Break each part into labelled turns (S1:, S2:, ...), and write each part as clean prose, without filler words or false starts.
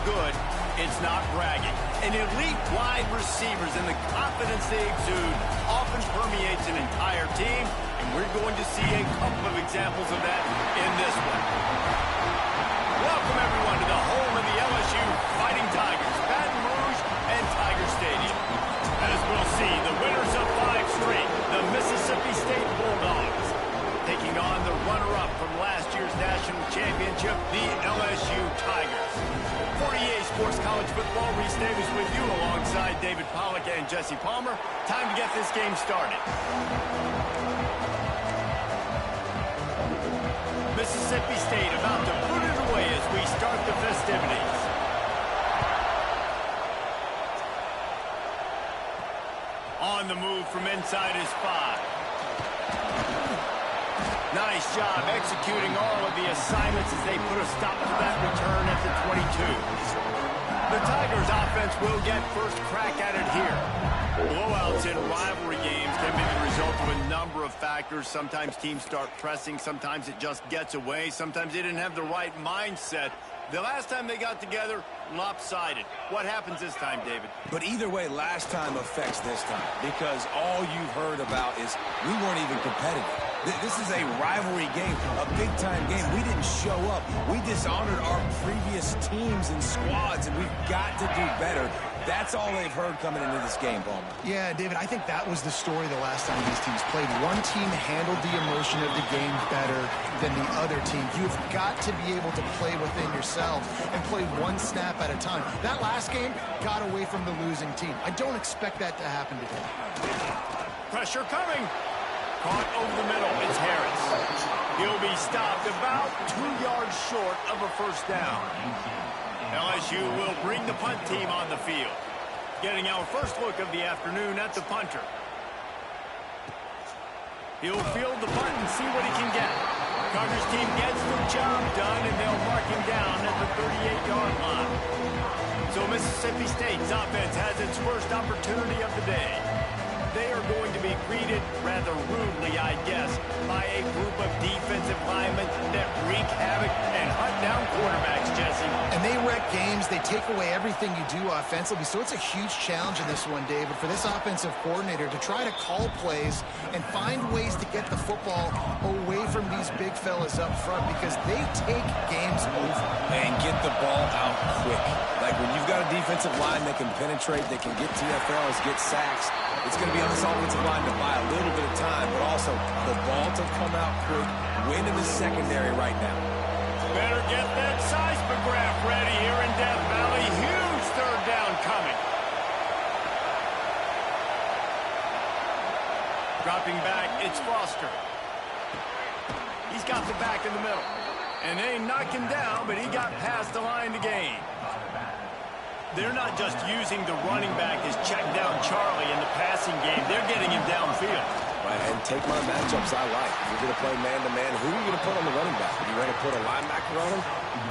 S1: good, it's not bragging. And elite wide receivers and the confidence they exude often permeates an entire team, and we're going to see a couple of examples of that in this one. Welcome, everyone, to the home of the LSU Fighting Tigers, Baton Rouge and Tiger Stadium. As we'll see, the winners of 5 straight, the Mississippi State Bulldogs, taking on the runner-up from last year's national championship, the LSU Tigers. For EA Sports College Football, Reese Davis with you alongside David Pollack and Jesse Palmer. Time to get this game started. Mississippi State about to put it away as we start the festivities. On the move from inside his 5. Nice job executing all of the assignments as they put a stop to that return at the 22. The Tigers offense will get first crack at it here. Blowouts in rivalry games can be the result of a number of factors. Sometimes teams start pressing. Sometimes it just gets away. Sometimes they didn't have the right mindset. The last time they got together, lopsided. What happens this time, David?
S2: But either way, last time affects this time because all you've heard about is we weren't even competitive. This is a rivalry game, a big-time game. We didn't show up. We dishonored our previous teams and squads, and we've got to do better. That's all they've heard coming into this game, Palmer.
S3: Yeah, David, I think that was the story the last time these teams played. One team handled the emotion of the game better than the other team. You've got to be able to play within yourself and play one snap at a time. That last game got away from the losing team. I don't expect that to happen today.
S1: Pressure coming. Caught over the middle. It's Harris. He'll be stopped about 2 yards short of a first down. LSU will bring the punt team on the field. Getting our first look of the afternoon at the punter. He'll field the punt and see what he can get. Carter's team gets the job done, and they'll mark him down at the 38-yard line. So Mississippi State's offense has its first opportunity of the day. They are going to be greeted rather rudely, I guess, by a group of defensive linemen that wreak havoc and hunt down quarterbacks, Jesse.
S3: And they wreck games. They take away everything you do offensively. So it's a huge challenge in this one, David, for this offensive coordinator to try to call plays and find ways to get the football away from these big fellas up front because they take games over.
S2: And get the ball out quick. Like when you've got a defensive line that can penetrate, they can get TFLs, get sacks, it's going to be on this offensive line to buy a little bit of time, but also the ball to come out quick, win in the secondary right now.
S1: Better get that seismograph ready here in Death Valley. Huge third down coming. Dropping back, it's Foster. He's got the back in the middle. And they knock him down, but he got past the line to gain. They're not just using the running back as check down Charlie in the passing game. They're getting him downfield.
S2: Right, and take my matchups I like. If you're going to play man-to-man, who are you going to put on the running back? You want to put a linebacker on him?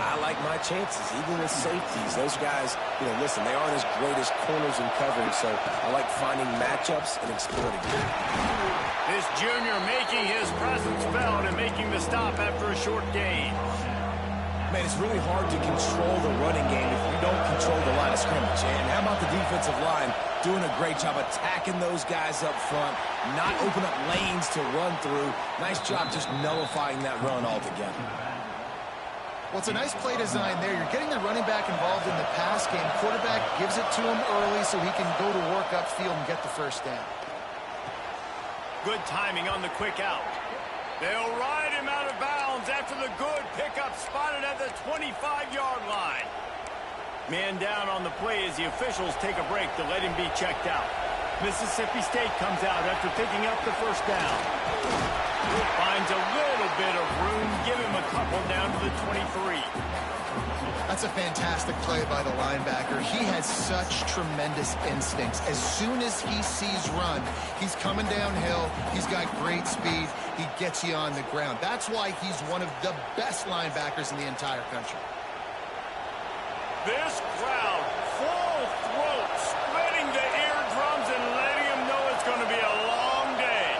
S2: I like my chances, even with safeties. Those guys, listen, they aren't as great as corners and covering, so I like finding matchups and exploiting them.
S1: This junior making his presence felt and making the stop after a short gain.
S2: Man, it's really hard to control the running game if you don't control the line of scrimmage. And how about the defensive line doing a great job attacking those guys up front, not open up lanes to run through. Nice job just nullifying that run altogether.
S3: Well, it's a nice play design there. You're getting the running back involved in the pass game. Quarterback gives it to him early so he can go to work upfield and get the first down.
S1: Good timing on the quick out. They'll ride him out of bounds after the good pickup spotted at the 25-yard line. Man down on the play as the officials take a break to let him be checked out. Mississippi State comes out after picking up the first down. Finds a little bit of room, give him a couple down to the 23.
S3: That's a fantastic play by the linebacker. He has such tremendous instincts. As soon as he sees run, he's coming downhill. He's got great speed. He gets you on the ground. That's why he's one of the best linebackers in the entire country.
S1: This crowd, full throat, splitting the eardrums and letting him know it's going to be a long day.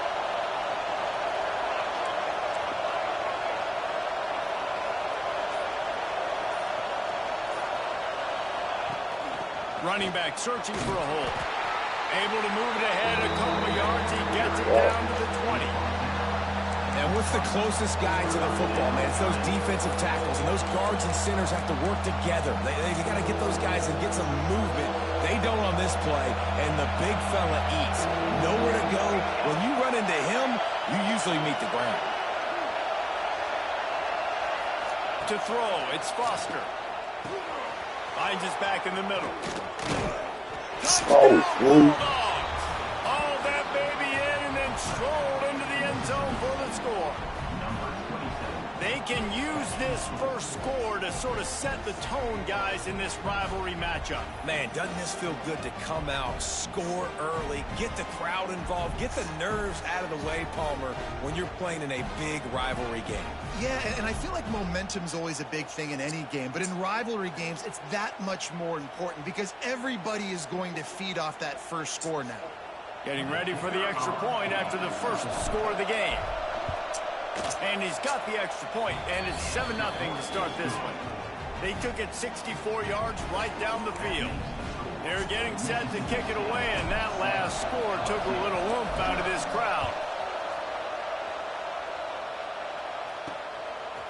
S1: Running back searching for a hole. Able to move it ahead a couple of yards. He gets it down to the 20.
S2: And what's the closest guy to the football, man? It's those defensive tackles, and those guards and centers have to work together. They got to get those guys and get some movement. They don't on this play, and the big fella eats. Nowhere to go. When you run into him, you usually meet the ground.
S1: To throw, it's Foster. Finds his back in the middle. Touchdown, hauled that baby in and then strolled into the end zone for the score. They can use this first score to sort of set the tone, guys, in this rivalry matchup.
S2: Man, doesn't this feel good to come out, score early, get the crowd involved, get the nerves out of the way, Palmer, when you're playing in a big rivalry game.
S3: Yeah, and I feel like momentum's always a big thing in any game, but in rivalry games, it's that much more important because everybody is going to feed off that first score now.
S1: Getting ready for the extra point after the first score of the game. And he's got the extra point, and it's 7-0 to start this one. They took it 64 yards right down the field. They're getting set to kick it away, and that last score took a little oomph out of this crowd.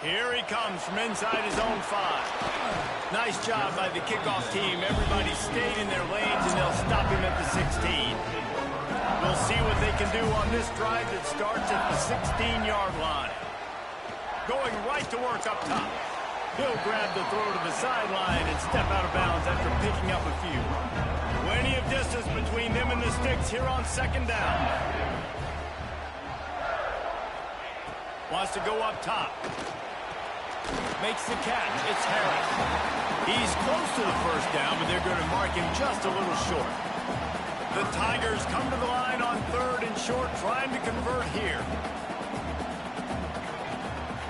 S1: Here he comes from inside his own 5. Nice job by the kickoff team. Everybody stayed in their lanes, and they'll stop him at the 16. We'll see what they can do on this drive that starts at the 16-yard line. Going right to work up top. He'll grab the throw to the sideline and step out of bounds after picking up a few. Plenty of distance between them and the sticks here on second down. Wants to go up top. Makes the catch. It's Harris. He's close to the first down, but they're going to mark him just a little short. The Tigers come to the line on 3rd and short, trying to convert here.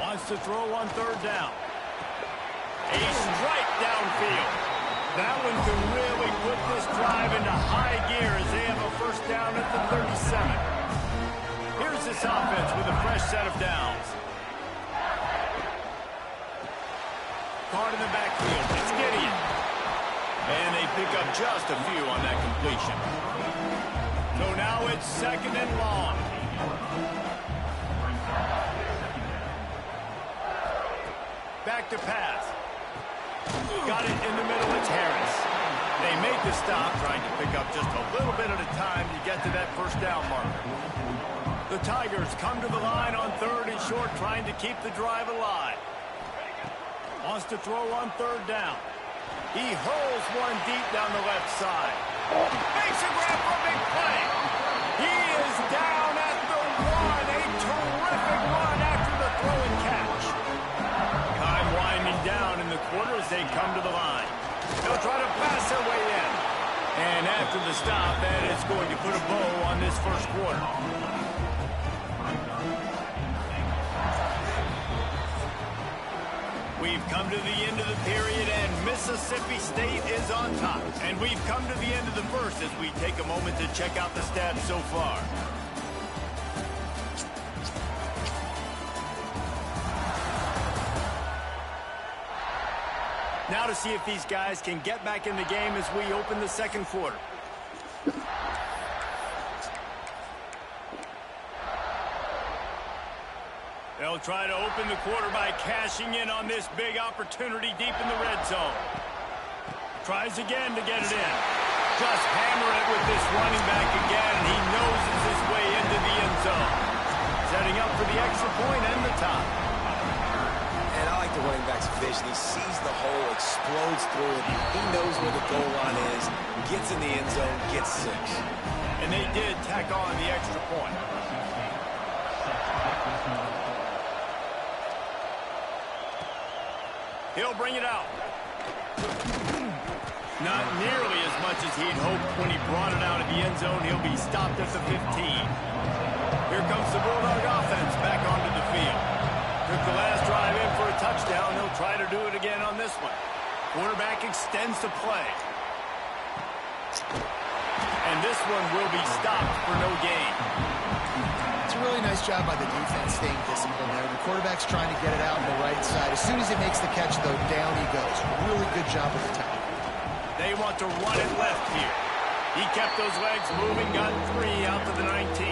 S1: Wants to throw on 3rd down. A strike downfield. That one can really put this drive into high gear as they have a first down at the 37. Here's this offense with a fresh set of downs. Caught in the backfield. It's Gideon. And they pick up just a few on that completion. So now it's 2nd and long. Back to pass. Got it in the middle. It's Harris. They make the stop, trying to pick up just a little bit at a time to get to that first down marker. The Tigers come to the line on 3rd and short, trying to keep the drive alive. Wants to throw on 3rd down. He hurls one deep down the left side. Makes a grab for a big play. He is down at the 1. A terrific run after the throw and catch. Time winding down in the quarter as they come to the line. They'll try to pass their way in. And after the stop, that is going to put a bow on this first quarter. We've come to the end of the period, and Mississippi State is on top. And we've come to the end of the first as we take a moment to check out the stats so far. Now to see if these guys can get back in the game as we open the second quarter. They'll try to open the quarter by cashing in on this big opportunity deep in the red zone. Tries again to get it in. Just hammer it with this running back again, and he noses his way into the end zone. Setting up for the extra point and the top.
S2: And I like the running back's vision. He sees the hole, explodes through it. He knows where the goal line is, gets in the end zone, gets 6.
S1: And they did tack on the extra point. He'll bring it out. Not nearly as much as he'd hoped when he brought it out of the end zone. He'll be stopped at the 15. Here comes the Bulldog offense back onto the field. Took the last drive in for a touchdown. He'll try to do it again on this one. Quarterback extends the play. And this one will be stopped for no gain.
S3: It's a really nice job by the defense staying disciplined there. The quarterback's trying to get it out on the right side. As soon as he makes the catch, though, down he goes. Really good job with the tackle.
S1: They want to run it left here. He kept those legs moving, got 3 out to the 19.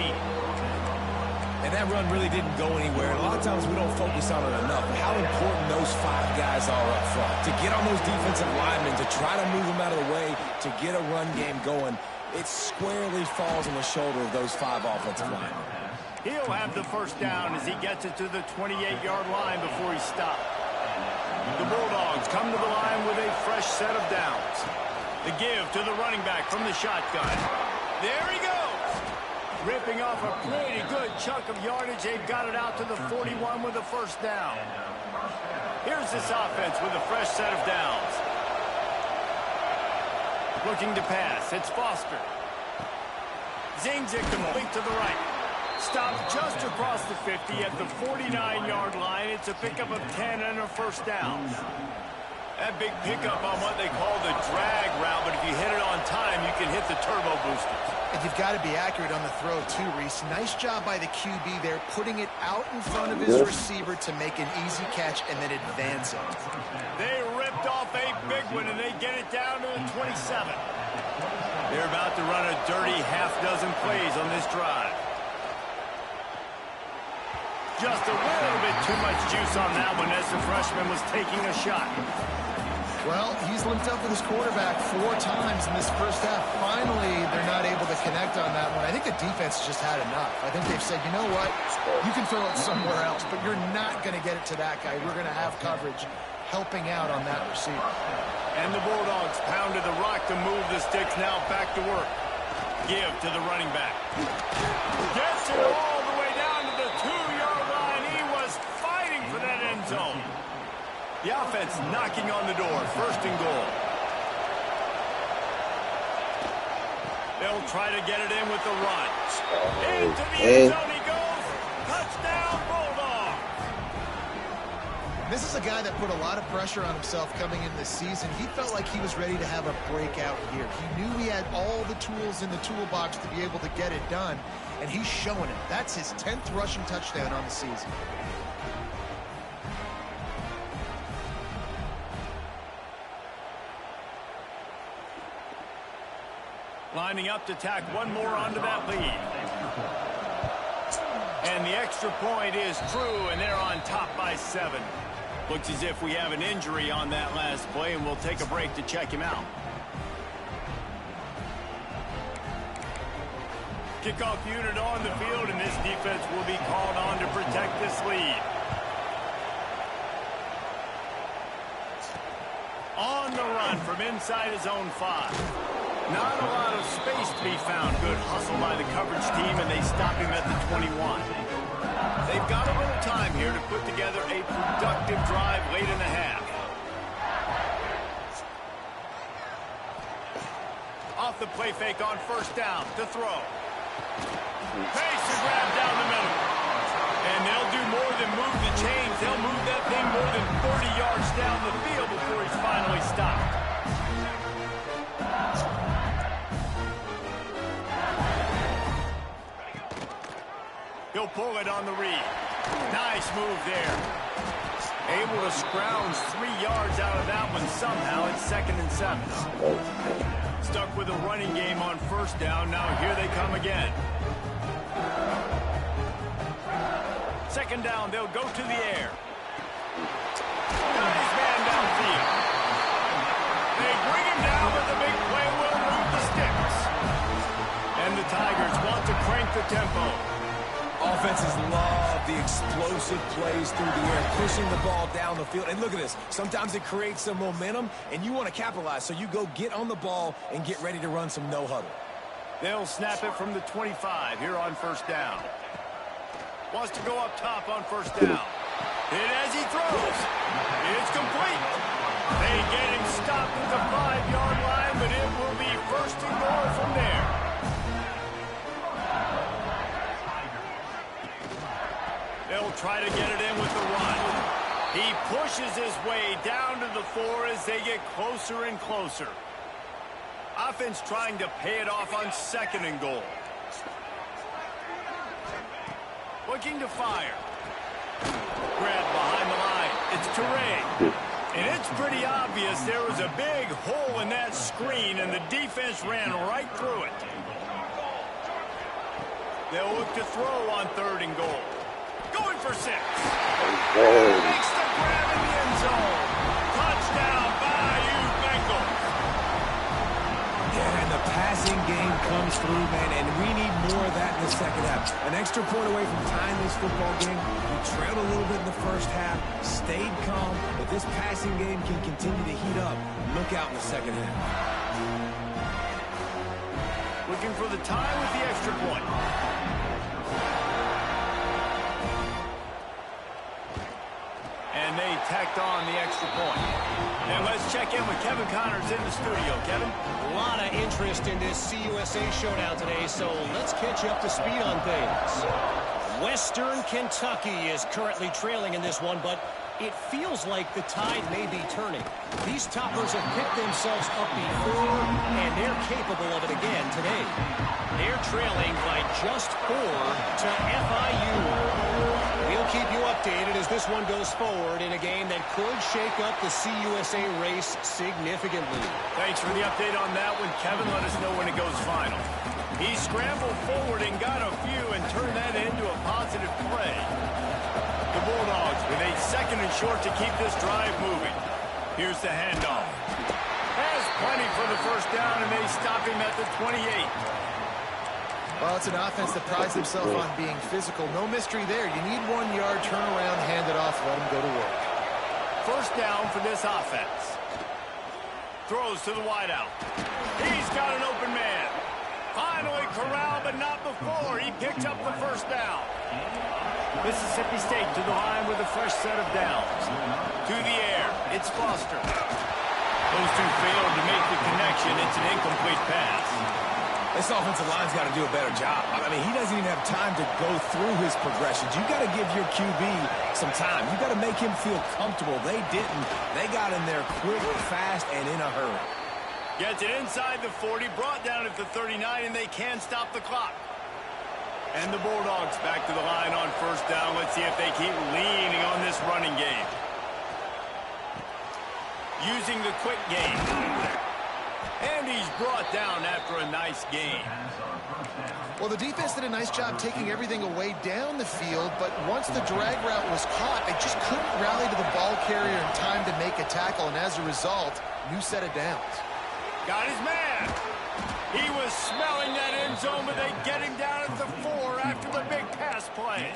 S2: And that run really didn't go anywhere. And a lot of times we don't focus on it enough. How important those 5 guys are up front. To get on those defensive linemen, to try to move them out of the way, to get a run game going, it squarely falls on the shoulder of those 5 offensive linemen.
S1: He'll have the first down as he gets it to the 28-yard line before he stopped. The Bulldogs come to the line with a fresh set of downs. The give to the running back from the shotgun. There he goes. Ripping off a pretty good chunk of yardage. They've got it out to the 41 with a first down. Here's this offense with a fresh set of downs. Looking to pass. It's Foster. Zings it complete to the right. Stopped just across the 50 at the 49-yard line. It's a pickup of 10 and a first down. That big pickup on what they call the drag route, but if you hit it on time, you can hit the turbo boosters.
S3: And you've got to be accurate on the throw, too, Reese. Nice job by the QB there, putting it out in front of his receiver to make an easy catch and then advance it.
S1: They ripped off a big one, and they get it down to the 27. They're about to run a dirty half-dozen plays on this drive. Just a little bit too much juice on that one as the freshman was taking a shot.
S3: Well, he's linked up with his quarterback 4 times in this first half. Finally, they're not able to connect on that one. I think the defense just had enough. I think they've said, you know what, you can throw it somewhere else, but you're not going to get it to that guy. We're going to have coverage helping out on that receiver.
S1: And the Bulldogs pounded the rock to move the sticks, now back to work. Give to the running back. Gets it all the way down to the 2-yard line. He was fighting for that end zone. The offense knocking on the door. First and goal. They'll try to get it in with the run. Into the end zone he goes. Touchdown, Bulldogs.
S3: This is a guy that put a lot of pressure on himself coming into this season. He felt like he was ready to have a breakout year. He knew he had all the tools in the toolbox to be able to get it done, and he's showing it. That's his 10th rushing touchdown on the season.
S1: Lining up to tack one more onto that lead. And the extra point is true, and they're on top by 7. Looks as if we have an injury on that last play, and we'll take a break to check him out. Kickoff unit on the field, and this defense will be called on to protect this lead. On the run from inside his own 5. Not a lot of space to be found. Good hustle by the coverage team, and they stop him at the 21. They've got a little time here to put together a productive drive late in the half. Off the play fake on first down to throw. Pace and grab down the middle. And they'll do more than move the chains. They'll move that thing more than 30 yards down the field before he's finally stopped. He'll pull it on the read. Nice move there. Able to scrounge 3 yards out of that one somehow. It's 2nd and 7. Stuck with a running game on first down. Now here they come again. 2nd down, they'll go to the air. Got his man downfield. They bring him down, but the big play will move the sticks. And the Tigers want to crank the tempo.
S2: Offenses love the explosive plays through the air, pushing the ball down the field. And look at this. Sometimes it creates some momentum, and you want to capitalize. So you go get on the ball and get ready to run some no-huddle.
S1: They'll snap it from the 25 here on first down. Wants to go up top on first down. Hit as he throws. It's complete. They get him stopped at the 5-yard line, but it will be first and goal from there. They'll try to get it in with the run. He pushes his way down to the 4 as they get closer and closer. Offense trying to pay it off on 2nd and goal. Looking to fire. Grab behind the line. It's Toure. And it's pretty obvious there was a big hole in that screen, and the defense ran right through it. They'll look to throw on 3rd and goal. Going for 6. Makes the grab in the end zone. Touchdown, Bayou Bengals.
S2: Yeah, and the passing game comes through, man, and we need more of that in the second half. An extra point away from tying this football game. We trailed a little bit in the first half, stayed calm, but this passing game can continue to heat up. Look out in the second half.
S1: Looking for the tie with the extra point. And they tacked on the extra point. And let's check in with Kevin Connors in the studio. Kevin?
S4: A lot of interest in this CUSA showdown today, so let's catch you up to speed on things. Western Kentucky is currently trailing in this one, but it feels like the tide may be turning. These toppers have picked themselves up before, and they're capable of it again today. They're trailing by just 4 to FIU. We'll keep you updated as this one goes forward in a game that could shake up the CUSA race significantly.
S1: Thanks for the update on that one, Kevin. Let us know when it goes final. He scrambled forward and got a few and turned that into a positive play. The Bulldogs with a 2nd and short to keep this drive moving. Here's the handoff. Has plenty for the first down, and they stop him at the 28.
S3: Well, it's an offense that prides themselves on being physical. No mystery there. You need 1 yard, turn around, hand it off, let them go to work.
S1: First down for this offense. Throws to the wideout. He's got an open man. Finally corralled, but not before. He picked up the first down. Mississippi State to the line with a fresh set of downs. To the air, it's Foster. Those two failed to make the connection. It's an incomplete pass.
S2: This offensive line's got to do a better job. I mean, he doesn't even have time to go through his progressions. You got to give your QB some time. You got to make him feel comfortable. They didn't. They got in there quick, fast, and in a hurry.
S1: Gets it inside the 40, brought down at the 39, and they can stop the clock. And the Bulldogs back to the line on first down. Let's see if they keep leaning on this running game. Using the quick game. And he's brought down after a nice gain.
S3: Well, the defense did a nice job taking everything away down the field, but once the drag route was caught, they just couldn't rally to the ball carrier in time to make a tackle, and as a result, new set of downs.
S1: Got his man. He was smelling that end zone, but they get him down at the 4 after the big pass play.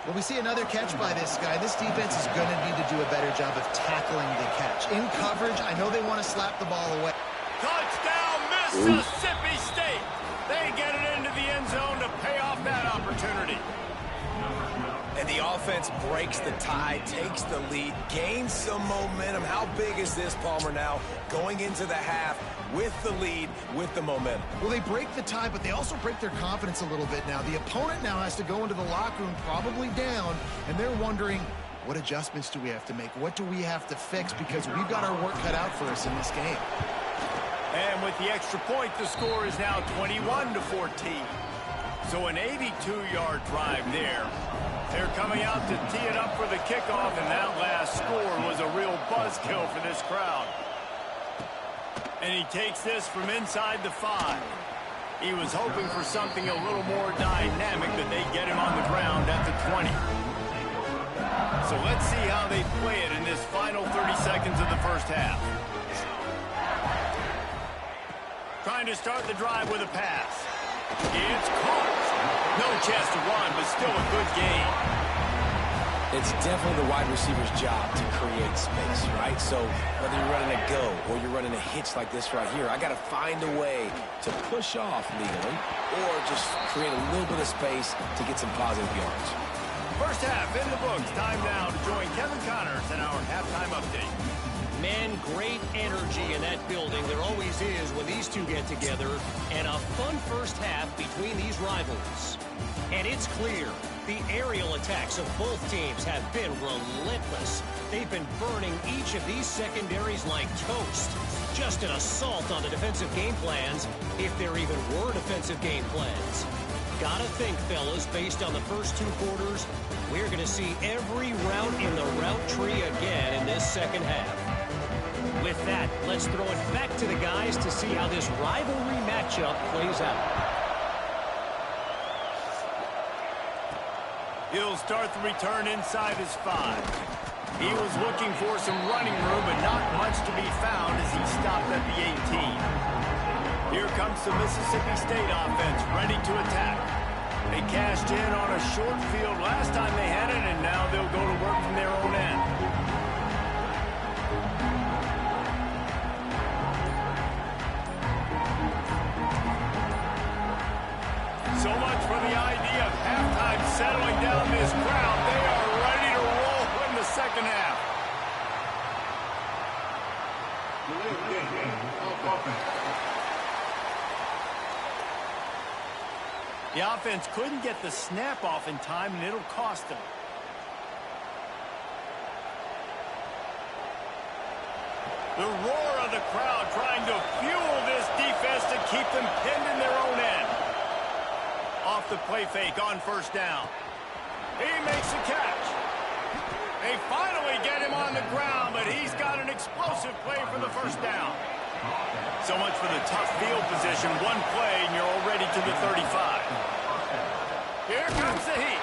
S3: Well, we see another catch by this guy. This defense is going to need to do a better job of tackling the catch. In coverage, I know they want to slap the ball away.
S1: Touchdown, Mississippi State. They get it into the end zone to pay off that opportunity.
S2: And the offense breaks the tie, takes the lead, gains some momentum. How big is this, Palmer, now? Going into the half with the lead, with the momentum.
S3: Well, they break the tie, but they also break their confidence a little bit now. The opponent now has to go into the locker room probably down, and they're wondering, what adjustments do we have to make? What do we have to fix? Because we've got our work cut out for us in this game.
S1: And with the extra point, the score is now 21-14. So an 82-yard drive there. They're coming out to tee it up for the kickoff, and that last score was a real buzzkill for this crowd. And he takes this from inside the 5. He was hoping for something a little more dynamic, but they get him on the ground at the 20. So let's see how they play it in this final 30 seconds of the first half. Trying to start the drive with a pass. It's caught. No chance to run, but still a good gain.
S2: It's definitely the wide receiver's job to create space, right? So whether you're running a go or you're running a hitch like this right here, I got to find a way to push off legally or just create a little bit of space to get some positive yards.
S1: First half in the books. Time now to join Kevin Connors in our halftime update.
S4: Men, great energy in that building. There always is when these two get together. And a fun first half between these rivals. And it's clear, the aerial attacks of both teams have been relentless. They've been burning each of these secondaries like toast. Just an assault on the defensive game plans, if there even were defensive game plans. Gotta think, fellas, based on the first 2 quarters, We're going to see every route in the route tree again in this second half. With that, let's throw it back to the guys to see how this rivalry matchup plays out.
S1: He'll start the return inside his 5. He was looking for some running room, but not much to be found as he stopped at the 18. Here comes the Mississippi State offense, ready to attack. They cashed in on a short field last time they had it, and now they'll go to work from their own end. So much for the idea of halftime settling down this crowd. They are ready to roll in the second half. The offense couldn't get the snap off in time, and it'll cost them. The roar of the crowd trying to fuel this defense to keep them pinned in their own end. Off the play fake on first down. He makes the catch. They finally get him on the ground, but he's got an explosive play for the first down. So much for the tough field position. One play, and you're already to the 35. Here comes the heat.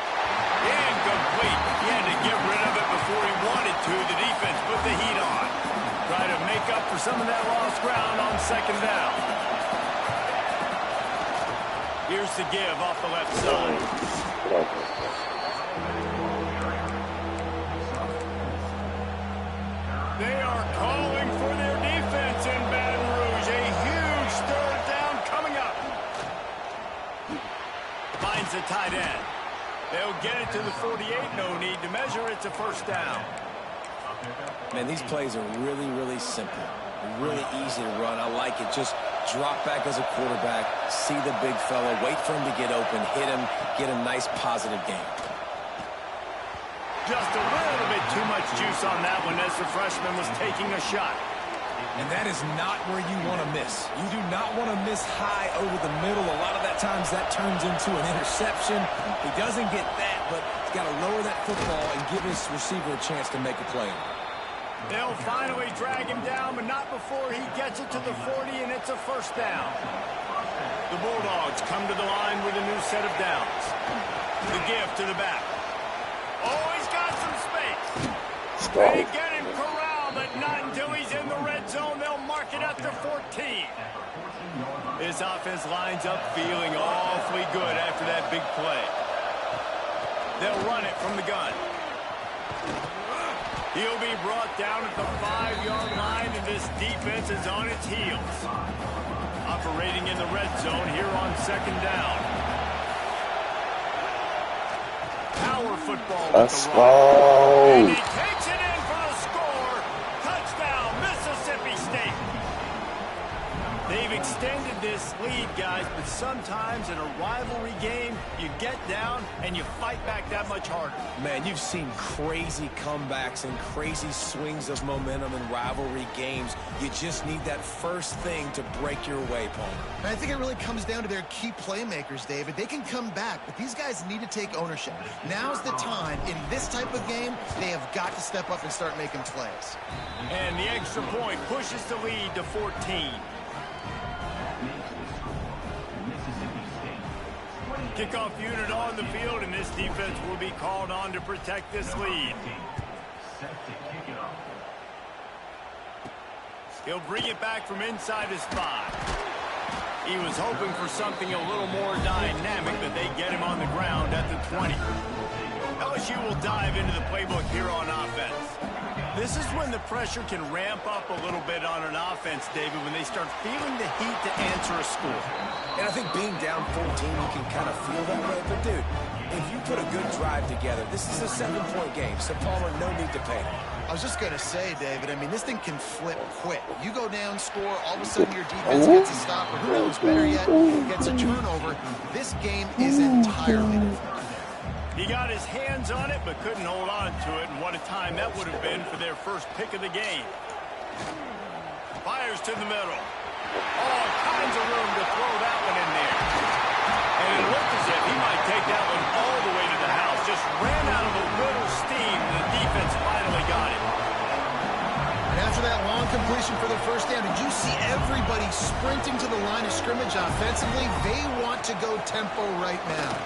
S1: Incomplete. He had to get rid of it before he wanted to. The defense put the heat on. Try to make up for some of that lost ground on second down. Here's the give off the left side. They are calling for their defense in Baton Rouge. A huge third down coming up. Finds the tight end. They'll get it to the 48. No need to measure. It's a first down.
S2: Man, these plays are really, really simple. Really easy to run. I like it. Just drop back as a quarterback, see the big fella, wait for him to get open, hit him, get a nice positive game.
S1: Just a little bit too much juice on that one as the freshman was taking a shot.
S2: And that is not where you want to miss. You do not want to miss high over the middle. A lot of that times that turns into an interception. He doesn't get that, but he's got to lower that football and give his receiver a chance to make a play.
S1: They'll finally drag him down, but not before he gets it to the 40, and it's a first down. The Bulldogs come to the line with a new set of downs. The give to the back. Oh, he's got some space. They get him corralled, but not until he's in the red zone. They'll mark it at the 14. This offense lines up feeling awfully good after that big play. They'll run it from the gun. He'll be brought down at the 5-yard line, and this defense is on its heels. Operating in the red zone here on second down. Power football with the run. And he takes it in for the score. Touchdown, Mississippi State. They've extended this lead, guys, but sometimes in a rivalry game, you get down and you fight back that much harder.
S2: Man, you've seen crazy comebacks and crazy swings of momentum in rivalry games. You just need that first thing to break your way, Paul.
S3: And I think it really comes down to their key playmakers, David. They can come back, but these guys need to take ownership. Now's the time. In this type of game, they have got to step up and start making plays.
S1: And the extra point pushes the lead to 14. Kickoff unit on the field, and this defense will be called on to protect this lead. He'll bring it back from inside his 5. He was hoping for something a little more dynamic, but they get him on the ground at the 20. LSU will dive into the playbook here on offense. This is when the pressure can ramp up a little bit on an offense, David, when they start feeling the heat to answer a score.
S2: And I think being down 14, you can kind of feel that way. But, dude, if you put a good drive together, this is a 7-point game, so Palmer, no need to panic.
S3: I was just going to say, David, I mean, this thing can flip quick. You go down, score, all of a sudden your defense gets a stop, or who knows, better yet, gets a turnover. This game is entirely different.
S1: He got his hands on it, but couldn't hold on to it, and what a time that would have been for their first pick of the game. Fires to the middle. All kinds of room to throw that one in there. And it looked as if he might take that one all the way to the house. Just ran out of a little steam, and the defense finally got him.
S3: And after that long completion for the first down, did you see everybody sprinting to the line of scrimmage offensively? They want to go tempo right now.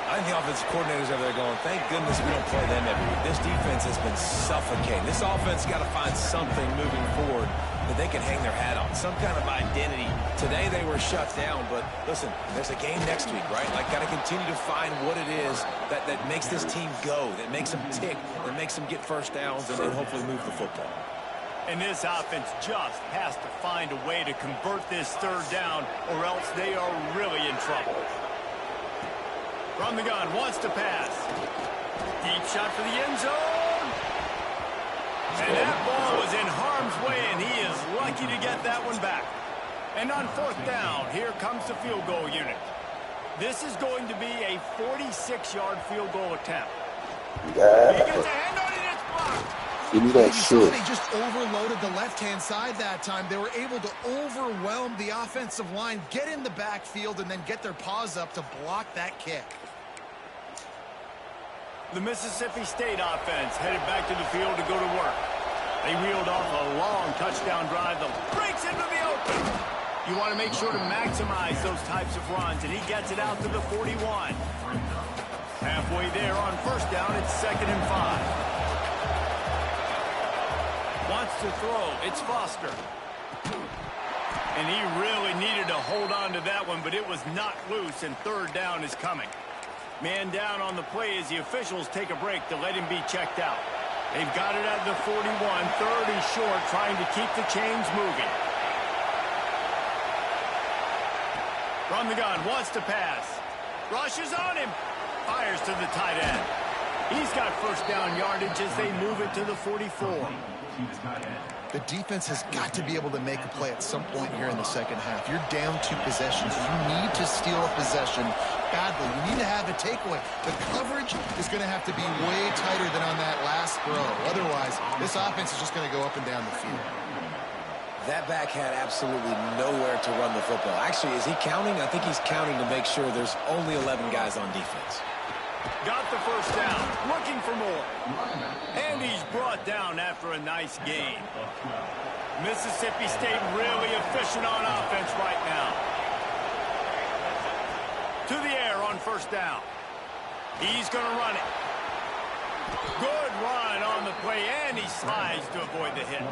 S2: I think the offensive coordinators over there going, thank goodness we don't play them every week. This defense has been suffocating. This offense got to find something moving forward that they can hang their hat on, some kind of identity. Today they were shut down, but listen, there's a game next week, right? Like, got to continue to find what it is that makes this team go, that makes them tick, that makes them get first downs and hopefully move the football.
S1: And this offense just has to find a way to convert this third down, or else they are really in trouble. From the gun, wants to pass. Deep shot for the end zone. And that ball was in harm's way, and he is lucky to get that one back. And on fourth down, here comes the field goal unit. This is going to be a 46-yard field goal attempt. He gets a hand on it, it's blocked.
S5: Give me that shit.
S3: They just overloaded the left-hand side that time. They were able to overwhelm the offensive line, get in the backfield, and then get their paws up to block that kick.
S1: The Mississippi State offense headed back to the field to go to work. They reeled off a long touchdown drive that breaks into the open. You want to make sure to maximize those types of runs, and he gets it out to the 41. Halfway there on first down, it's 2nd and 5. Wants to throw, it's Foster. And he really needed to hold on to that one, but it was not loose, and third down is coming. Man down on the play as the officials take a break to let him be checked out. They've got it at the 41, 3rd and short, trying to keep the chains moving. From the gun, wants to pass. Rushes on him. Fires to the tight end. He's got first down yardage as they move it to the 44.
S3: The defense has got to be able to make a play at some point here in the second half. You're down 2 possessions. You need to steal a possession badly. You need to have a takeaway. The coverage is going to have to be way tighter than on that last throw. Otherwise, this offense is just going to go up and down the field.
S2: That back had absolutely nowhere to run the football. Actually, is he counting? I think he's counting to make sure there's only 11 guys on defense.
S1: Got the first down, looking for more. And he's brought down after a nice gain. Mississippi State really efficient on offense right now. To the air on first down. He's going to run it. Good run on the play, and he slides to avoid the hit.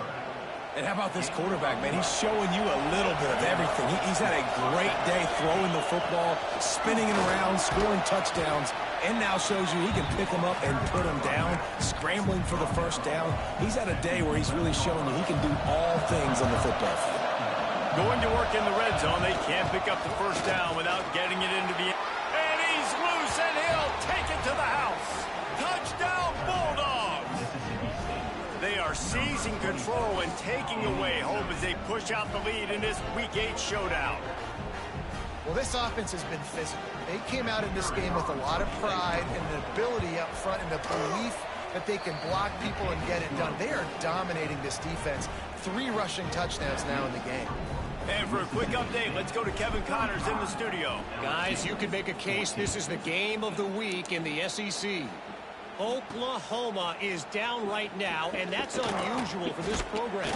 S2: And how about this quarterback, man? He's showing you a little bit of everything. He's had a great day throwing the football, spinning it around, scoring touchdowns, and now shows you he can pick them up and put them down, scrambling for the first down. He's had a day where he's really showing you he can do all things on the football field. Going to work in the red zone. They can't pick up the first down without getting it into the... And he's loose, and he'll take it to the house. Touchdown, Bulldogs! They are seizing control and taking away hope as they push out the lead in this Week 8 showdown.
S3: Well, this offense has been physical. They came out in this game with a lot of pride and the ability up front and the belief that they can block people and get it done. They are dominating this defense. 3 rushing touchdowns now in the game.
S1: And for a quick update, let's go to Kevin Connors in the studio.
S4: Guys, you can make a case this is the game of the week in the SEC. Oklahoma is down right now, and that's unusual for this program.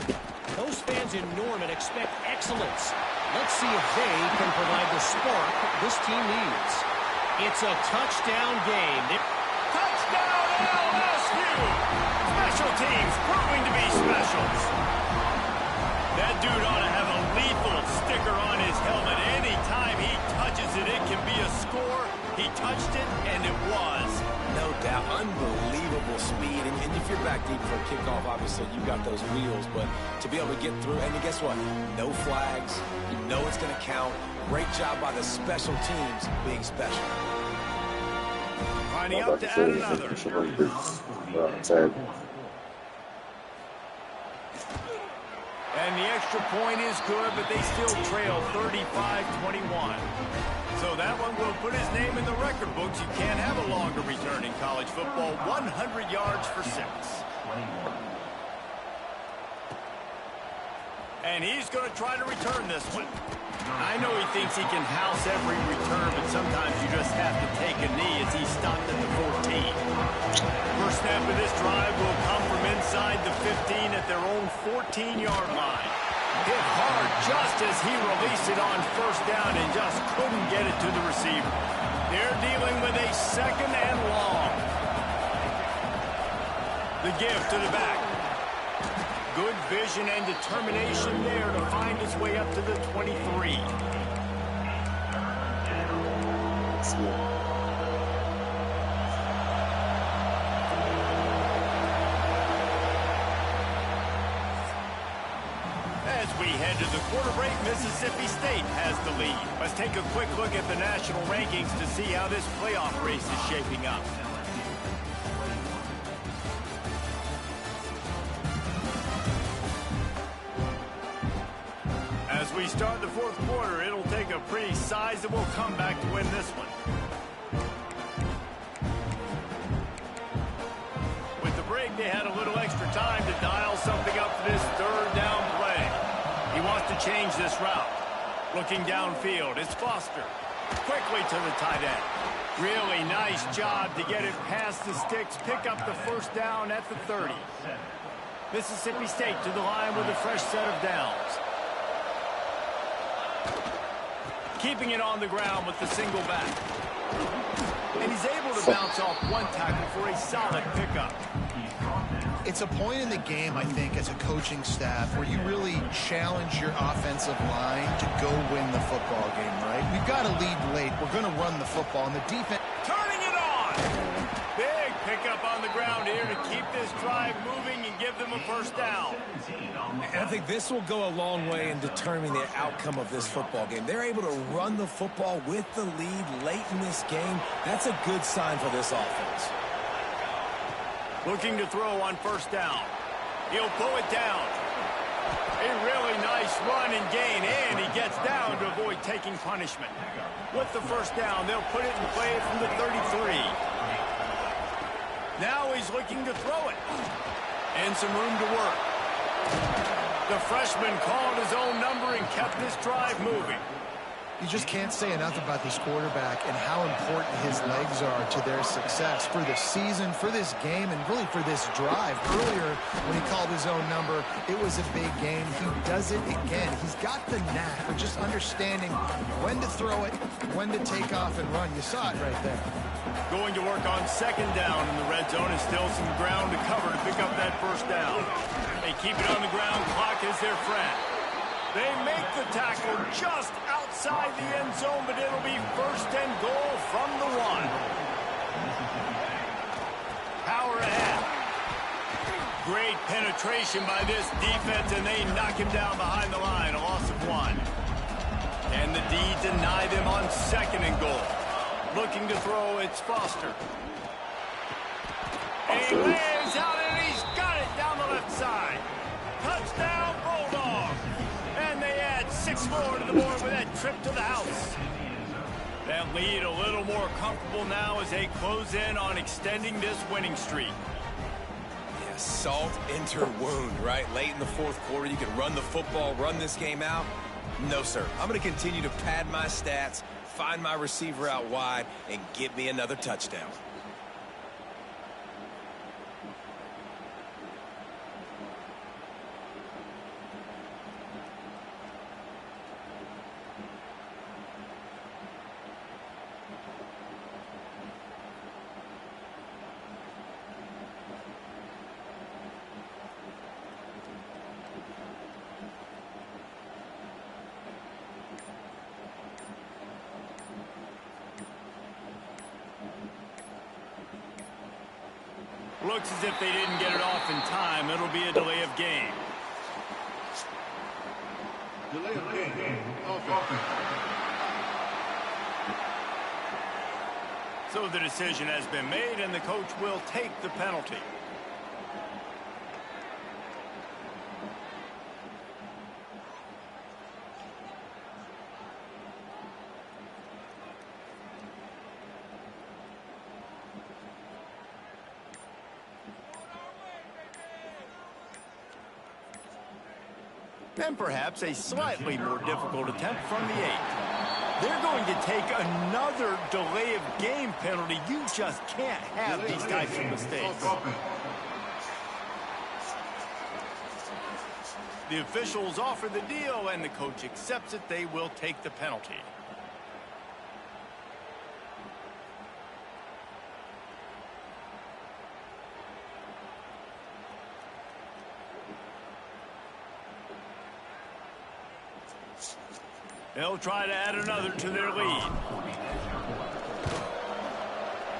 S4: Those fans in Norman expect excellence. Let's see if they can provide the spark this team needs. It's a touchdown game.
S1: Touchdown, LSU! Special teams proving to be special. That dude ought to have a lethal sticker on his helmet. Anytime he touches it, it can be a score. He touched it, and it was.
S2: No doubt. Unbelievable speed. And if you're back deep for a kickoff, obviously you got those wheels. But to be able to get through, and guess what? No flags. You know it's going to count. Great job by the special teams being special.
S1: Lining up to add another. And the extra point is good, but they still trail 35-21. So that one will put his name in the record books. You can't have a longer return in college football. 100 yards for 6. And he's going to try to return this one. I know he thinks he can house every return, but sometimes you just have to take a knee as he stopped at the 14. First snap of this drive will come from inside the 15 at their own 14-yard line. Hit hard just as he released it on first down and just couldn't get it to the receiver. They're dealing with a second and long. The give to the back. Good vision and determination there to find his way up to the 23. As we head to the quarter break, Mississippi State has the lead. Let's take a quick look at the national rankings to see how this playoff race is shaping up. As we start the fourth quarter, it'll take a pretty sizable comeback to win this one. With the break, they had a little extra time to dial something up for this third down play. He wants to change this route. Looking downfield, it's Foster. Quickly to the tight end. Really nice job to get it past the sticks, pick up the first down at the 30. Mississippi State to the line with a fresh set of downs. Keeping it on the ground with the single back. And he's able to bounce off one tackle for a solid pickup.
S3: It's a point in the game, I think, as a coaching staff where you really challenge your offensive line to go win the football game, right? We've got to lead late. We're going to run the football, and the defense...
S1: Turning it on! Big pickup on the ground here to keep this drive moving and give them a first down.
S2: And I think this will go a long way in determining the outcome of this football game. They're able to run the football with the lead late in this game. That's a good sign for this offense.
S1: Looking to throw on first down. He'll pull it down. A really nice run and gain, and he gets down to avoid taking punishment. With the first down, they'll put it in play from the 33. Now he's looking to throw it. And some room to work. The freshman called his own number and kept this drive moving.
S3: You just can't say enough about this quarterback and how important his legs are to their success for the season, for this game, and really for this drive. Earlier, when he called his own number, it was a big game. He does it again. He's got the knack of just understanding when to throw it, when to take off and run. You saw it right there.
S1: Going to work on second down in the red zone, and still some ground to cover to pick up that first down. They keep it on the ground. Clock is their friend. They make the tackle just outside the end zone, but it'll be first and goal from the 1. Power ahead. Great penetration by this defense, and they knock him down behind the line, a loss of 1. And the D deny them on second and goal. Looking to throw, it's Foster. And he lays out, and he's got it down the left side. Touchdown, Bulldogs. And they add 6 more to the board with that trip to the house. That lead a little more comfortable now as they close in on extending this winning streak.
S2: Yeah, salt enter wound, right? Late in the fourth quarter, you can run the football, run this game out. No, sir. I'm going to continue to pad my stats, find my receiver out wide, and get me another touchdown.
S1: Looks as if they didn't get it off in time. It'll be a delay of game.
S5: Delay of game. Offense.
S1: So the decision has been made, and the coach will take the penalty. and perhaps a slightly more difficult attempt from the 8. They're going to take another delay of game penalty. You just can't have these types of mistakes. The officials offer the deal, and the coach accepts it. They will take the penalty. They'll try to add another to their lead.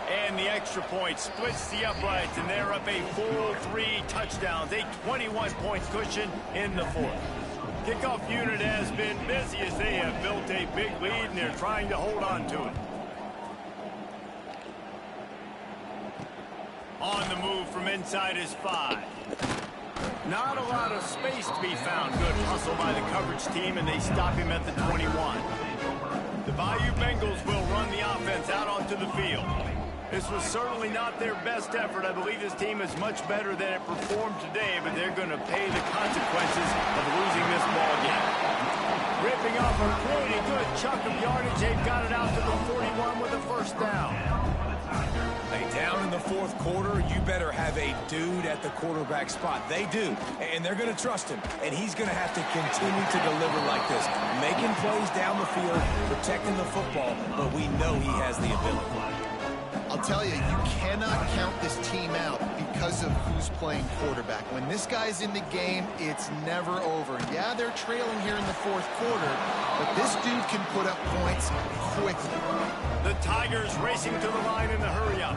S1: And the extra point splits the uprights, and they're up a full 3 touchdowns, a 21-point cushion in the 4th. Kickoff unit has been busy as they have built a big lead, and they're trying to hold on to it. On the move from inside is 5. Not a lot of space to be found. Good hustle by the coverage team, and they stop him at the 21. The Bayou Bengals will run the offense out onto the field. This was certainly not their best effort. I believe this team is much better than it performed today, but they're going to pay the consequences of losing this ball game. Ripping off a pretty good chunk of yardage. They've got it out to the 41 with a first down.
S2: Hey, down in the 4th quarter, you better have a dude at the quarterback spot. They do, and they're going to trust him, and he's going to have to continue to deliver like this, making plays down the field, protecting the football, but we know he has the ability.
S3: I'll tell you, you cannot count this team out because of who's playing quarterback. When this guy's in the game, it's never over. Yeah, they're trailing here in the 4th quarter, but this dude can put up points quickly.
S1: The Tigers racing to the line in the hurry-up.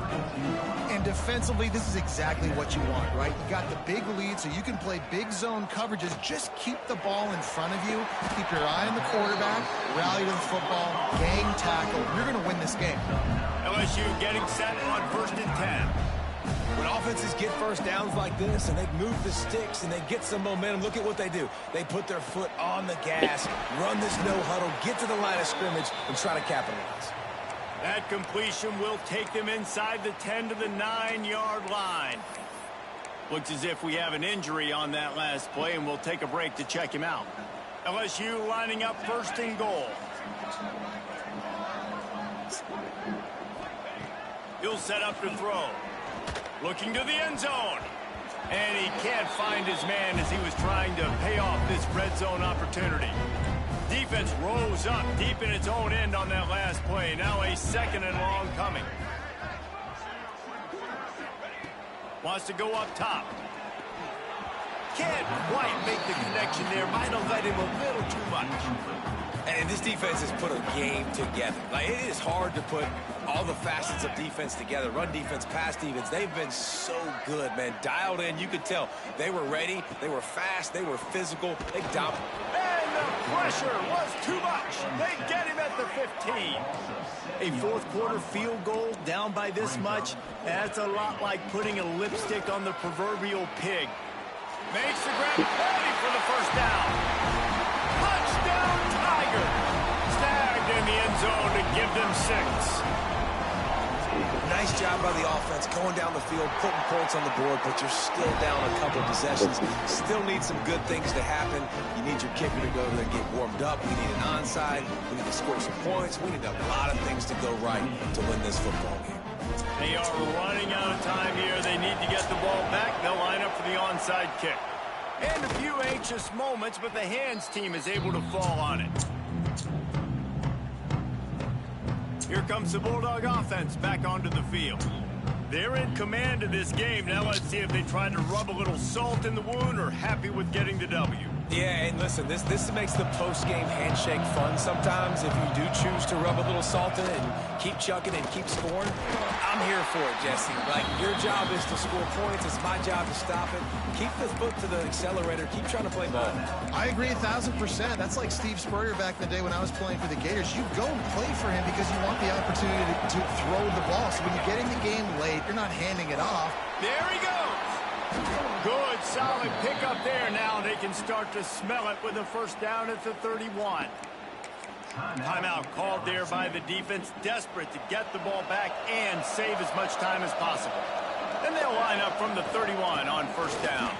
S3: And defensively, this is exactly what you want, right? You got the big lead, so you can play big zone coverages. Just keep the ball in front of you. Keep your eye on the quarterback. Rally to the football. Gang tackle. You're going to win this game.
S1: LSU getting set on 1st and 10.
S2: When offenses get first downs like this and they move the sticks and they get some momentum, look at what they do. They put their foot on the gas, run this no huddle, get to the line of scrimmage, and try to capitalize.
S1: That completion will take them inside the 10 to the 9-yard line. Looks as if we have an injury on that last play, and we'll take a break to check him out. LSU lining up 1st and goal. He'll set up to throw. Looking to the end zone. And he can't find his man as he was trying to pay off this red zone opportunity. Defense rose up deep in its own end on that last play. Now a 2nd and long coming. Wants to go up top. Can't quite make the connection there. Might have let him a little too much.
S2: And this defense has put a game together. Like, it is hard to put all the facets of defense together. Run defense, pass defense. They've been so good, man. Dialed in. You could tell they were ready. They were fast. They were physical. They dominated.
S1: And the pressure was too much. They get him at the 15. A 4th quarter field goal down by this much. That's a lot like putting a lipstick on the proverbial pig. Makes the grab, ready for the first down. Touchdown, Tiger. Snagged in the end zone to give them 6.
S2: Nice job by the offense going down the field, putting points on the board, but you're still down a couple of possessions. Still need some good things to happen. You need your kicker to go there and get warmed up. We need an onside. We need to score some points. We need a lot of things to go right to win this football game.
S1: They are running out of time here. They need to get the ball back. They'll line up for the onside kick. And a few anxious moments, but the hands team is able to fall on it. Here comes the Bulldog offense back onto the field. They're in command of this game. Now let's see if they try to rub a little salt in the wound or happy with getting the W.
S2: Yeah, and listen, this makes the post-game handshake fun sometimes if you do choose to rub a little salt in it and keep chucking and keep scoring. I'm here for it, Jesse. Like, your job is to score points. It's my job to stop it. Keep the foot to the accelerator. Keep trying to play ball.
S3: I agree 1,000%. That's like Steve Spurrier back in the day when I was playing for the Gators. You go and play for him because you want the opportunity to throw the ball. So when you get in the game late, you're not handing it off.
S1: There he goes. Good, solid pickup there. Now they can start to smell it with a first down at the 31. Timeout called there by the defense, desperate to get the ball back and save as much time as possible. Then they'll line up from the 31 on first down.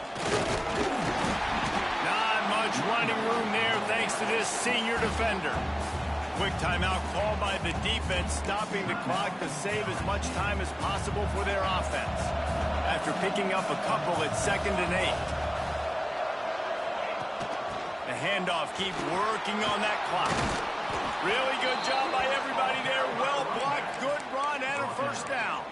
S1: Not much much running room there thanks to this senior defender. Quick timeout called by the defense, stopping the clock to save as much time as possible for their offense. After picking up a couple at 2nd and 8. The handoff keeps working on that clock. Really good job by everybody there. Well blocked, good run, and a first down.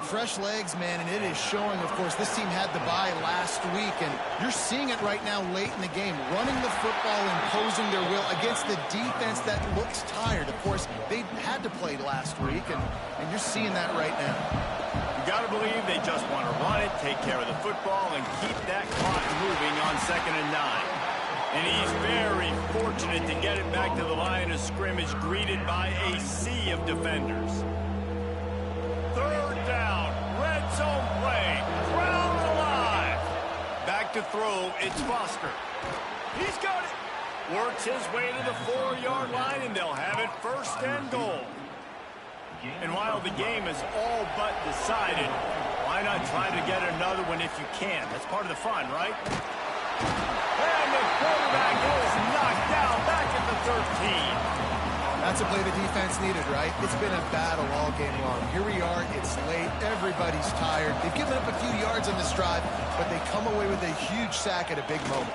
S3: Fresh legs, man, and it is showing, of course, this team had the bye last week, and you're seeing it right now late in the game, running the football, imposing their will against the defense that looks tired. Of course, they had to play last week, and you're seeing that right now.
S1: You got to believe they just want to run it, take care of the football, and keep that clock moving on 2nd and 9. And he's very fortunate to get it back to the line of scrimmage, greeted by a sea of defenders. 3rd down, red zone play, crowd alive. Back to throw, it's Foster. He's got it. Works his way to the 4-yard line, and they'll have it 1st and goal. And while the game is all but decided, why not try to get another one if you can? That's part of the fun, right? And the quarterback is knocked down back at the 13.
S3: That's a play the defense needed, right? It's been a battle all game long. Here we are, it's late, everybody's tired. They've given up a few yards on this drive, but they come away with a huge sack at a big moment.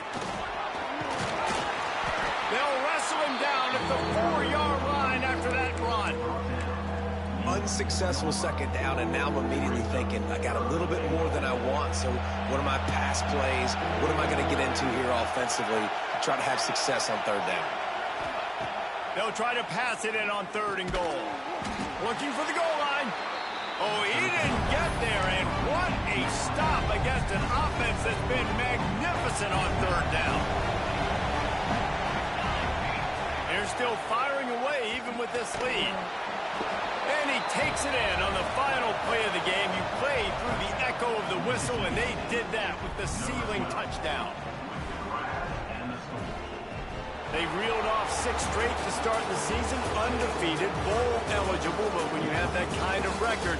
S1: They'll wrestle him down at the 4-yard line after that run.
S2: Unsuccessful 2nd down, and now I'm immediately thinking, I got a little bit more than I want, so what are my pass plays? What am I going to get into here offensively to try to have success on 3rd down?
S1: They'll try to pass it in on 3rd and goal. Looking for the goal line. Oh, he didn't get there, and what a stop against an offense that's been magnificent on 3rd down. They're still firing away even with this lead. And he takes it in on the final play of the game. You play through the echo of the whistle, and they did that with the sealing touchdown. They reeled off 6 straight to start the season, undefeated, bowl eligible, but when you have that kind of record,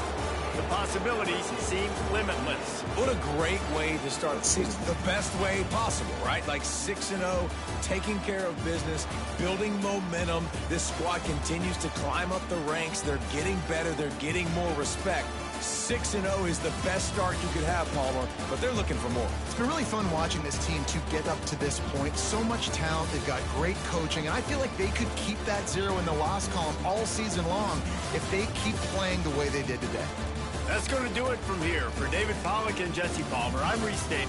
S1: the possibilities seem limitless.
S2: What a great way to start the season. The best way possible, right? Like 6-0, taking care of business, building momentum. This squad continues to climb up the ranks. They're getting better. They're getting more respect. 6-0 is the best start you could have, Palmer, but they're looking for more.
S3: It's been really fun watching this team to get up to this point. So much talent. They've got great coaching, and I feel like they could keep that 0 in the loss column all season long if they keep playing the way they did today.
S1: That's going to do it from here. For David Pollack and Jesse Palmer, I'm Reese Davis.